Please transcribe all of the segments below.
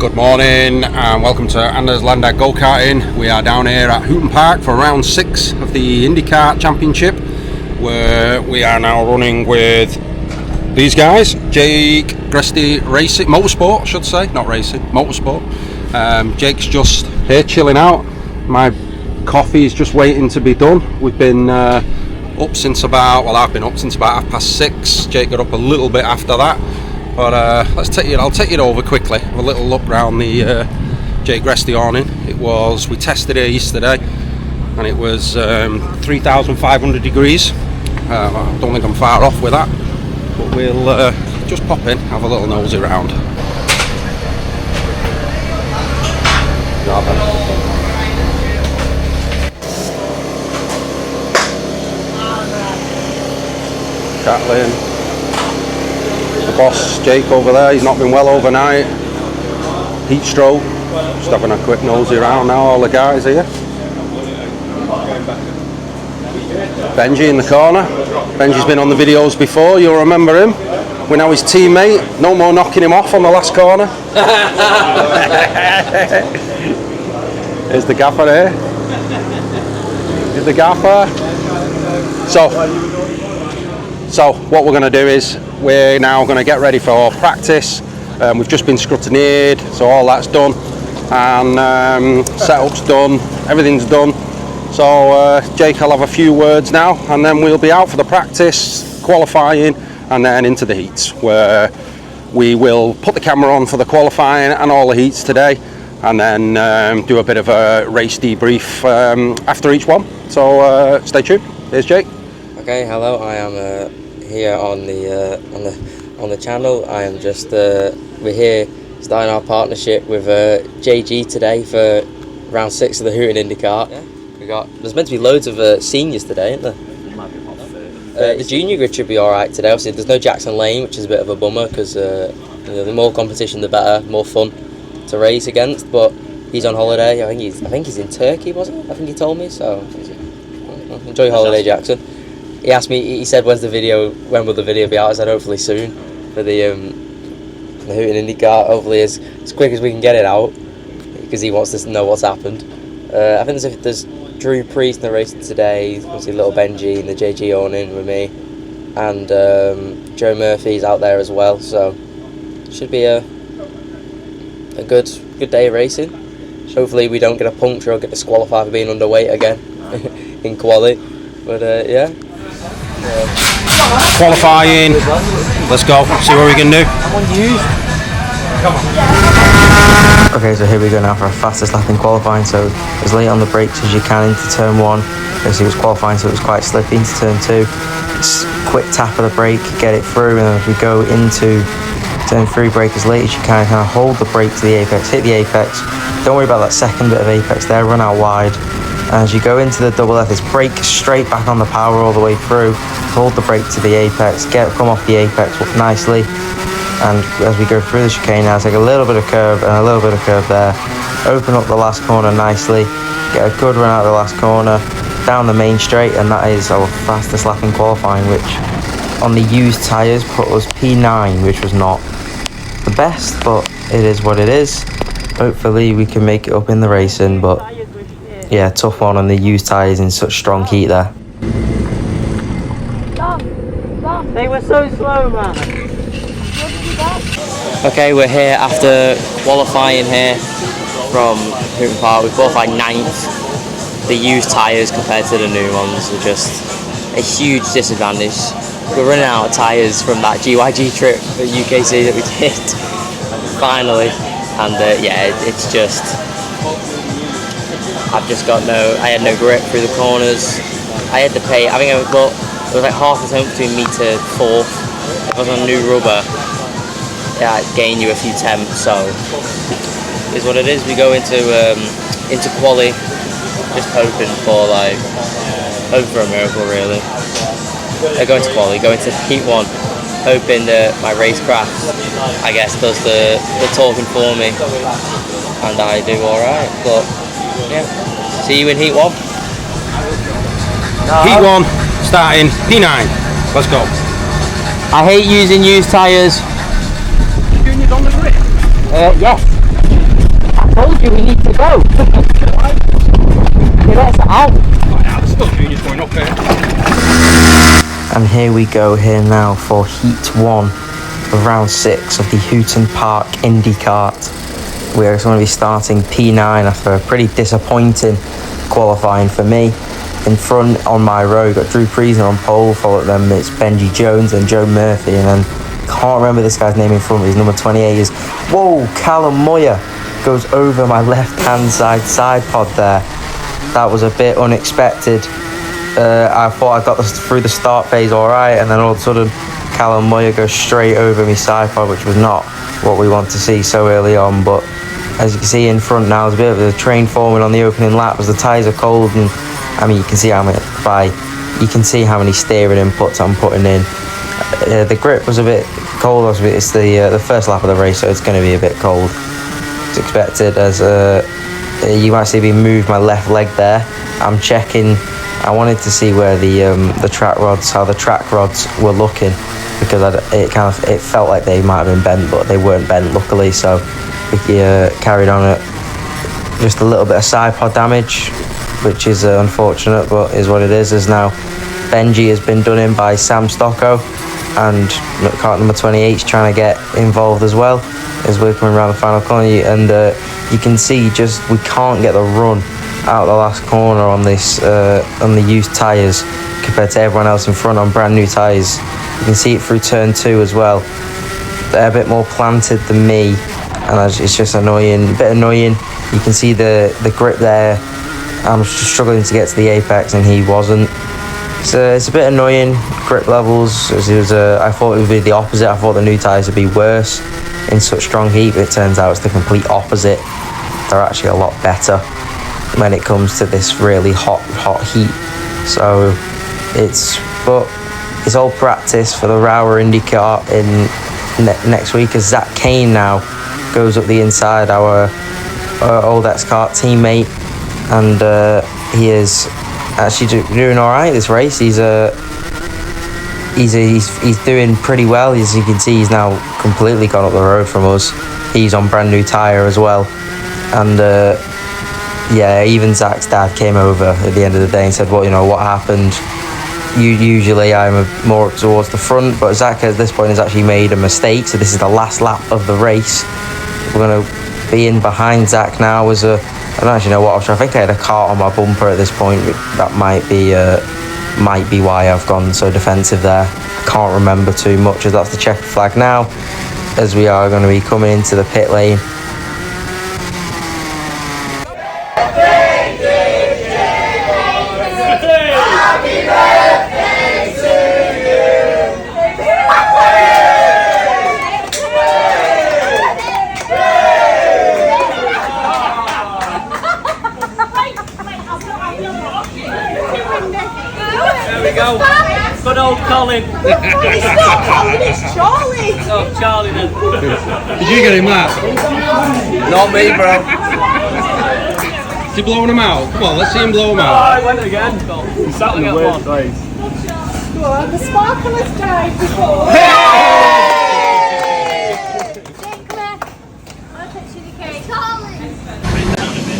Good morning and welcome to Anders Landad Go-Karting. We are down here at Hooton Park for round 6 of the IndyKart Championship, where we are now running with these guys, Jake Gresty Racing, Motorsport I should say, not racing, Motorsport. Jake's just here chilling out. My coffee is just waiting to be done. We've been up since about, well, I've been up since about 6:30. Jake got up a little bit after that. But I'll take it over quickly. Have a little look round the Jake Gresty awning. We tested it yesterday, and it was 3,500 degrees. I don't think I'm far off with that, but we'll just pop in, have a little nosy around. Catlin. The boss Jake over there, he's not been well overnight. Heat stroke. Just having a quick nosy around now, all the guys here. Benji in the corner. Benji's been on the videos before, you'll remember him. We're now his teammate. No more knocking him off on the last corner. Here's the gaffer here. Here's the gaffer. So what we're going to do is we're now going to get ready for our practice. We've just been scrutineered, so all that's done, and setup's done, everything's done. So Jake will have a few words now, and then we'll be out for the practice, qualifying, and then into the heats, where we will put the camera on for the qualifying and all the heats today, and then do a bit of a race debrief after each one. So stay tuned. Here's Jake. Okay, hello. I am here on the channel. I am just we're here starting our partnership with JG today for round 6 of the Hooton IndyKart. Yeah, there's meant to be loads of seniors today, isn't there? The junior grid should be all right today. Obviously, there's no Jackson Lane, which is a bit of a bummer because the more competition, the better, more fun to race against. But he's on holiday. I think he's in Turkey, wasn't it? I think he told me. So enjoy your holiday, Jackson. He asked me, he said, when will the video be out? I said, hopefully soon, for the Hooton IndyKart, hopefully as quick as we can get it out, because he wants to know what's happened. I think there's Drew Priest in the race today, obviously little Benji and the JG awning with me, and Joe Murphy's out there as well, so should be a good day of racing. Hopefully we don't get a puncture or get disqualified for being underweight again in quali, but yeah. Qualifying, let's go, see what we can do. Okay, so here we go now for our fastest lap in qualifying. So as late on the brakes as you can into turn 1. As he was qualifying, so it was quite slippy into turn 2. Just quick tap of the brake, get it through, and as we go into turn 3, brake as late as you can, kind of hold the brake to the apex, hit the apex. Don't worry about that second bit of apex there, run out wide. As you go into the double F, it's brake straight back on the power all the way through. Hold the brake to the apex, come off the apex nicely. And as we go through the chicane now, take a little bit of curve and a little bit of curve there. Open up the last corner nicely. Get a good run out of the last corner. Down the main straight, and that is our fastest lap in qualifying, which on the used tyres put us P9, which was not the best, but it is what it is. Hopefully we can make it up in the racing, but yeah, tough one on the used tyres in such strong heat there. They were so slow, man. Okay, we're here after qualifying here from Hooton Park. We qualified 9th. The used tyres compared to the new ones are just a huge disadvantage. We're running out of tyres from that GYG trip at UKC that we did, finally. And yeah, it's just... I had no grip through the corners. I had to pay, I think it was like half the time between me to 4th. If I was on new rubber, yeah, I'd gain you a few temps, so is what it is. We go into quali, just hoping for a miracle really. Go into quali, go into heat 1, hoping that my racecraft, I guess, does the talking for me, and I do alright, but yeah. See you in heat 1. Heat 1, starting P9. Let's go. I hate using used tyres. You doing your on the grid? Yeah. told you we need to go. He lets it out. I'm still doing it going up here. And here we go here now for Heat 1 of round 6 of the Hooton Park indikart. We're going to be starting P9 after a pretty disappointing qualifying for me. In front on my row, got Drew Priesner on pole, followed them it's Benji Jones and Joe Murphy, and then can't remember this guy's name in front of me. His number 28 is, whoa, Callum Moyer goes over my left hand side pod there. That was a bit unexpected. I thought I got through the start phase alright, and then all of a sudden Callum Moyer goes straight over me side pod, which was not what we want to see so early on. But as you can see in front now, there's a bit of a train forming on the opening lap as the tyres are cold, and I mean you can see how many steering inputs I'm putting in. The grip was a bit cold. It's the first lap of the race, so it's going to be a bit cold. It's expected, as you might see me move my left leg there. I'm checking. I wanted to see where the track rods, how the track rods were looking, because it felt like they might have been bent, but they weren't bent luckily. So we carried on at just a little bit of side pod damage, which is unfortunate, but is what it is. As now Benji has been done in by Sam Stocko, and kart number 28 is trying to get involved as well as we're coming around the final corner, and you can see just we can't get the run out of the last corner on this on the used tyres compared to everyone else in front on brand new tyres. You can see it through turn 2 as well. They're a bit more planted than me, and it's just annoying, a bit annoying. You can see the grip there. I'm just struggling to get to the apex, and he wasn't. So it's a bit annoying, grip levels. I thought it would be the opposite. I thought the new tyres would be worse in such strong heat, but it turns out it's the complete opposite. They're actually a lot better when it comes to this really hot heat. So it's all practice for the Rower IndyCar in next week, as Zach Kane now goes up the inside, our old X-Kart teammate, and he is actually doing all right this race. He's doing pretty well. As you can see, he's now completely gone up the road from us. He's on brand new tyre as well, and yeah, even Zach's dad came over at the end of the day and said, well, what happened? Usually I'm more towards the front, but Zach at this point has actually made a mistake, so this is the last lap of the race. We're going to be in behind Zach now. I don't actually know what I was trying. I think I had a kart on my bumper at this point. That might be why I've gone so defensive there. I can't remember too much, as that's the checkered flag now, as we are going to be coming into the pit lane. Good old Colin. It's not Colin, it's Charlie. Oh, Charlie then. Did you get him that? Not me, bro. Is he blowing him out? Come on, let's see him blow him Oh, out. I went again. He sat in the weird place. Well, the sparkle has died before.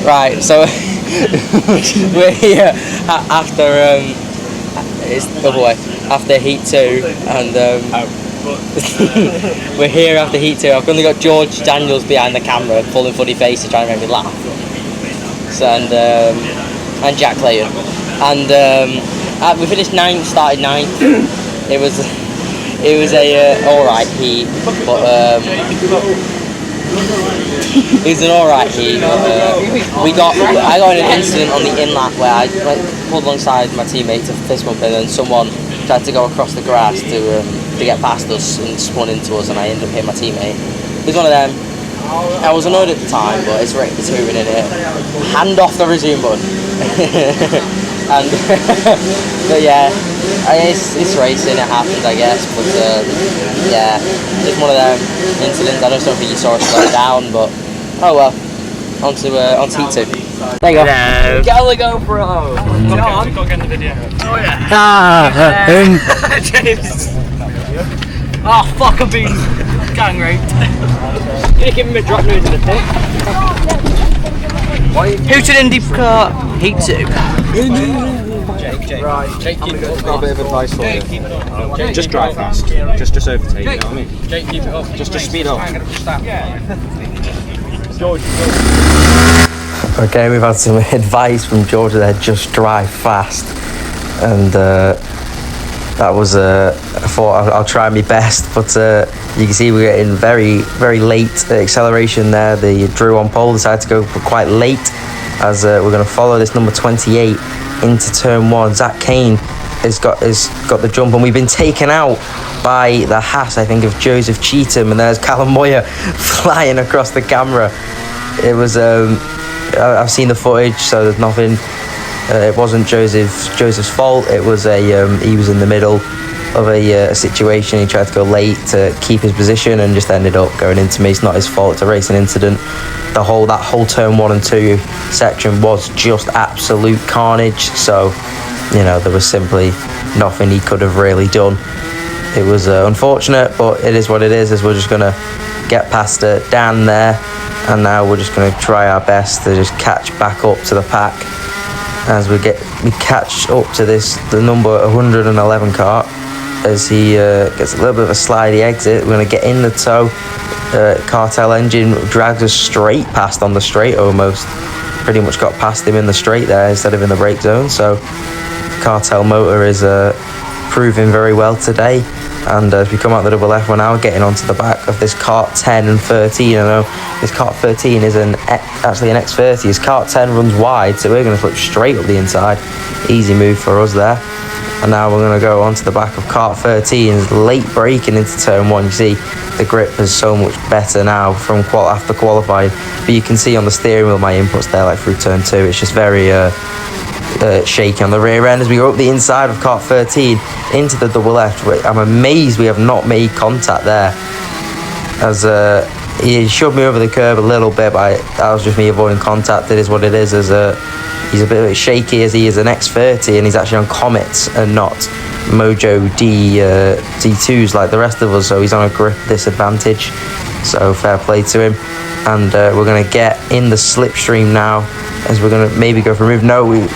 Right, so we're here after it's the other way, after Heat 2, and we're here after Heat 2. I've only got George Daniels behind the camera, pulling funny faces, trying to make me laugh. So, and Jack Clayton. And we finished 9th, started 9th. It was a alright heat, but it was an alright heat. I got in an incident on the in-lap where I pulled alongside my teammate to fist bump him, and someone tried to go across the grass to get past us and spun into us, and I ended up hitting my teammate. It was one of them. I was annoyed at the time, but it's moving in it. Hand off the resume button. And but yeah, it's racing, it happens, I guess. But yeah, just one of them incidents. I just don't think you saw us slow down, but oh well. On to Heat 2. There you go. Hello. Get on the GoPro. Come on. Got to get in the video. Oh yeah. James. Oh fuck, I've been gang raped. Gonna give him a drop news in the pit. Hooton indikart heat 2. Jake, I've got a bit of advice for you. Just drive fast. Just overtake, you know what I mean? Jake, keep it up. Just speed up. Okay, we've had some advice from Georgia there, just drive fast. And that was, I thought I'll try my best, but you can see we're getting very, very late acceleration there. The Drew on pole decided to go for quite late, as we're going to follow this number 28 into turn 1. Zach Kane has got the jump, and we've been taken out by the Haas, I think, of Joseph Cheatham, and there's Callum Moyer flying across the camera. It was I've seen the footage, so there's nothing. It wasn't Joseph's fault. It was he was in the middle of a situation. He tried to go late to keep his position and just ended up going into me. It's not his fault. It's a racing incident. That whole turn 1 and 2 section was just absolute carnage. So, you know, there was simply nothing he could have really done. It was unfortunate, but it is what it is. As we're just gonna get past Dan there, and now we're just gonna try our best to just catch back up to the pack. As we catch up to the number 111 Kart, as he gets a little bit of a slidey exit. We're going to get in the tow. Cartel engine drags us straight past on the straight almost. Pretty much got past him in the straight there instead of in the brake zone. So Cartel motor is proving very well today. And as we come out the double left, we're now getting onto the back of this Kart 10 and 13. I know this Kart 13 is actually an X30. His Kart 10 runs wide, so we're going to flip straight up the inside. Easy move for us there. And now we're going to go onto the back of Kart 13. It's late braking into turn 1. You see the grip is so much better now from after qualifying. But you can see on the steering wheel my inputs there, like through turn 2. It's just very shaky on the rear end as we go up the inside of Kart 13 into the double left. I'm amazed we have not made contact there, as he shoved me over the curb a little bit, but that was just me avoiding contact. It is what it is, as he's a bit shaky as he is an X30, and he's actually on Comets and not Mojo D2s like the rest of us, so he's on a grip disadvantage. So fair play to him. And we're going to get in the slipstream now, as we're going to maybe go for a move. No, we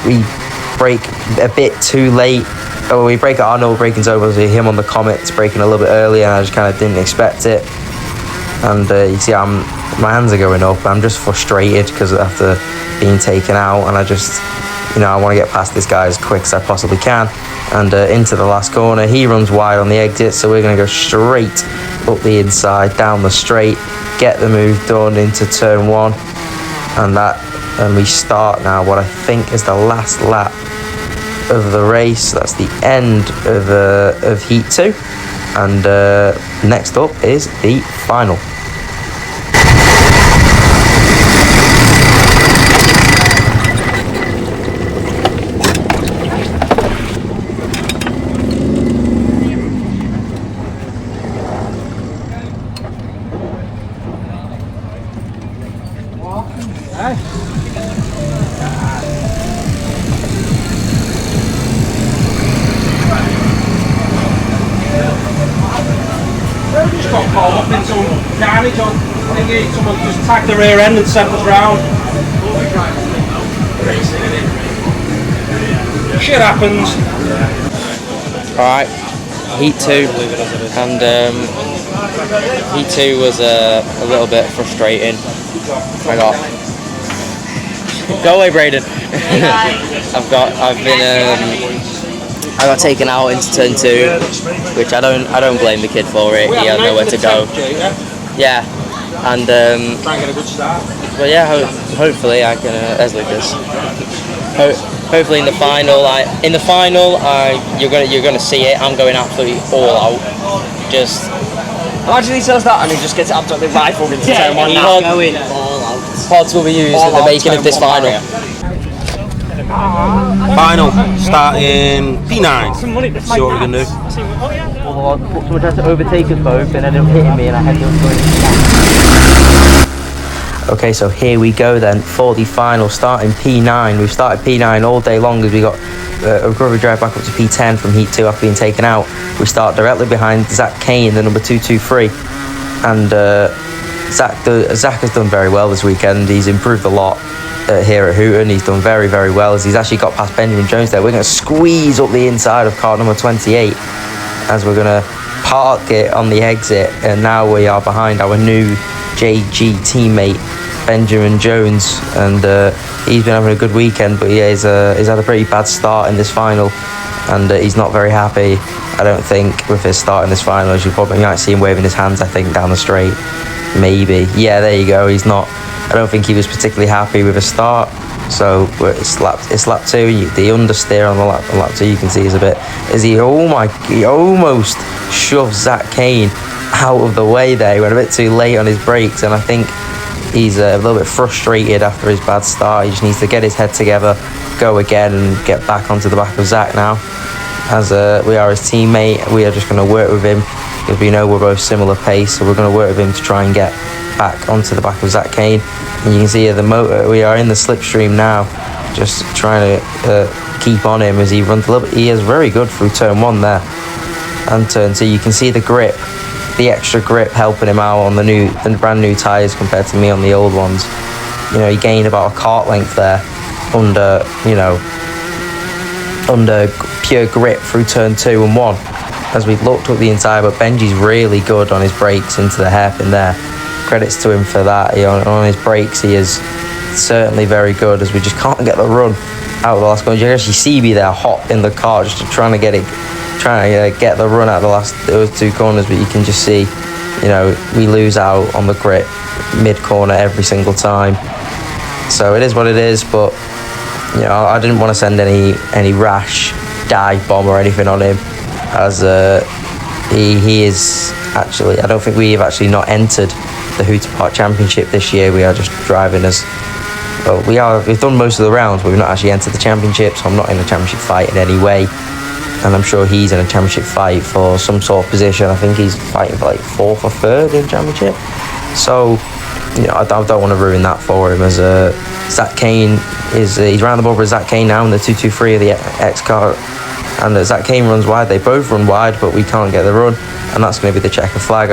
brake a bit too late. Oh, we brake at our normal braking's over, so him on the Comet's braking a little bit earlier, and I just kind of didn't expect it. And you see my hands are going up. I'm just frustrated because after being taken out, and I just, I want to get past this guy as quick as I possibly can. And into the last corner, he runs wide on the exit, so we're going to go straight up the inside, down the straight, get the move done into turn 1, and we start now what I think is the last lap of the race. That's the end of heat 2, and next up is the final. Just got caught up in some carnage on thingy. Someone just tagged the rear end and sent us round. Shit happens. Alright, heat 2, and heat 2 was a little bit frustrating. I go away, Braden. I got taken out into turn 2, which I don't blame the kid for it. He had nowhere to go. Yeah, and Try and get a good start. but yeah, hopefully I can, as Lucas. Hopefully in the final, you're gonna see it. I'm going absolutely all out. Just Imagine he says that and he just gets absolutely rifled into turn 1 now. Going all out. pods will be used in the making of this final. Final, starting P9. See what we can do. Someone tries to overtake us both and ended up hitting me and I ended up going. Okay, so here we go then for the final, starting P9. We've started P9 all day long as we got a recovery drive back up to P10 from Heat 2 after being taken out. We start directly behind Zach Kane, the number 223. And Zach has done very well this weekend. He's improved a lot here at Hooton. He's done very, very well as he's actually got past Benjamin Jones there. We're going to squeeze up the inside of car number 28 as we're going to park it on the exit, and now we are behind our new JG teammate Benjamin Jones, and he's been having a good weekend, but yeah, he's had a pretty bad start in this final, and he's not very happy, I don't think, with his start in this final. As you probably might see him waving his hands, I think, down the straight. Maybe. Yeah, there you go. He's not. I don't think he was particularly happy with his start. So it's lap 2. The understeer on the lap 2, you can see, is a bit. He almost shoved Zach Kane out of the way there. He went a bit too late on his brakes, and I think he's a little bit frustrated after his bad start. He just needs to get his head together, go again, and get back onto the back of Zach now. As we are his teammate, we are just going to work with him because we know we're both similar pace, so we're going to work with him to try and get back onto the back of Zach Kane. And you can see the motor, we are in the slipstream now, just trying to keep on him as he runs a little bit. He is very good through turn 1 there and turn 2. You can see the grip, the extra grip helping him out on the brand new tyres compared to me on the old ones. You know, he gained about a kart length there under pure grip through turn 2 and 1 as we looked up the inside, but Benji's really good on his brakes into the hairpin there. Credits to him for that. On his brakes, he is certainly very good, as we just can't get the run out of the last corner. You can actually see me there hot in the car, just trying to get the run out of those 2 corners, but you can just see, you know, we lose out on the grip mid-corner every single time. So it is what it is, but you know, I didn't want to send any rash dive bomb or anything on him, as he is actually, I don't think we have actually not entered the Hooton Park Championship this year. We are just driving as well. We've done most of the rounds, but we've not actually entered the championship, so I'm not in a championship fight in any way, and I'm sure he's in a championship fight for some sort of position. I think he's fighting for like 4th or 3rd in championship, so you know, I don't want to ruin that for him, as Zach Kane he's round the board with Zach Kane now in the 223 of the X-Kart, and Zach Kane runs wide. They both run wide, but we can't get the run, and that's going to be the checker flag.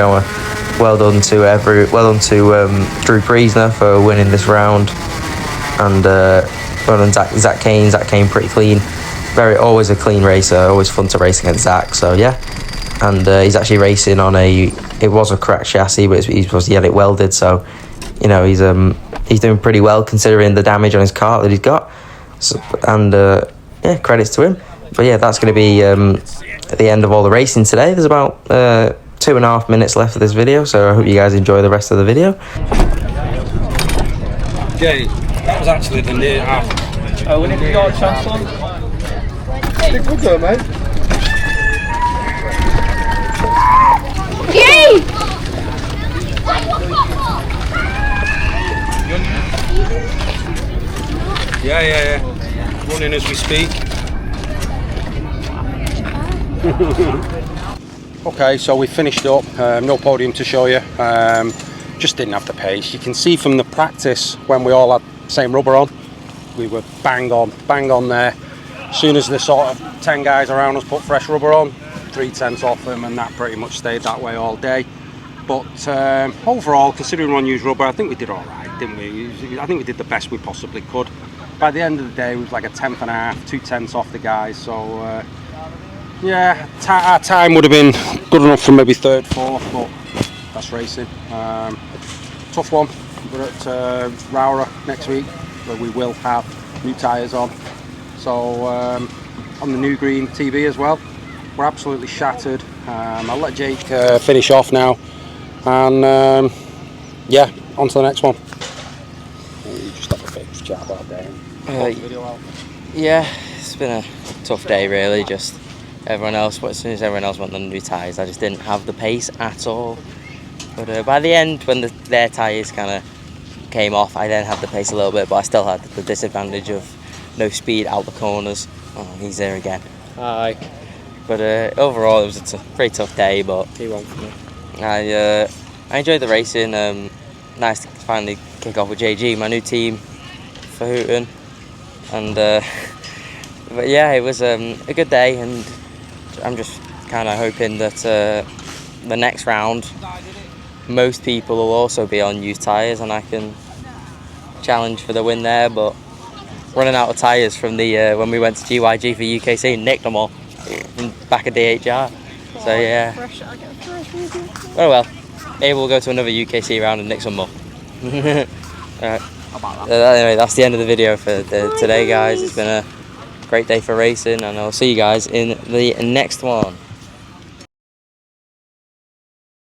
Well done to Drew Priesner for winning this round, and well done Zach Kane. Zach Kane pretty clean, always a clean racer, always fun to race against Zach. So yeah, and he's actually racing on it was a cracked chassis, but he had it welded, so you know he's doing pretty well considering the damage on his car that he's got. So, and yeah, credits to him. But yeah, that's going to be at the end of all the racing today. There's about 2.5 minutes left of this video, so I hope you guys enjoy the rest of the video. Okay, that was actually the near half. Oh, we never got a chance on. Good go, mate. Yay! Yeah. Running as we speak. Okay, so we finished up. No podium to show you. Just didn't have the pace. You can see from the practice when we all had the same rubber on, we were bang on there. As soon as the sort of 10 guys around us put fresh rubber on, 3/10 off them, and that pretty much stayed that way all day. But overall, considering unused rubber, I think we did all right, didn't we? I think we did the best we possibly could. By the end of the day, it was like a 10th and a half, 2/10 off the guys. So yeah, our time would have been good enough for maybe 3rd, 4th, but that's racing. Tough one. We're at Rowra next week, where we will have new tyres on. So on the new green TV as well. We're absolutely shattered. I'll let Jake finish off now, and yeah, on to the next one. You just have a bit of chat about that. Yeah, it's been a tough day really. Just everyone else, but as soon as everyone else went on the new tyres, I just didn't have the pace at all. But by the end, when their tyres kind of came off, I then had the pace a little bit, but I still had the disadvantage of no speed out the corners. Oh, he's there again. Aye. But overall, it was a pretty tough day. But He won for me. I enjoyed the racing. Nice to finally kick off with JG, my new team for Hooton. And but yeah, it was a good day, and I'm just kind of hoping that the next round most people will also be on used tyres, and I can challenge for the win there. But running out of tyres from the when we went to GYG for UKC, nicked them all from back at DHR. So yeah. Oh well, maybe we'll go to another UKC round and nick some more. Alright. Anyway, that's the end of the video for today, guys. It's been a great day for racing, and I'll see you guys in the next one.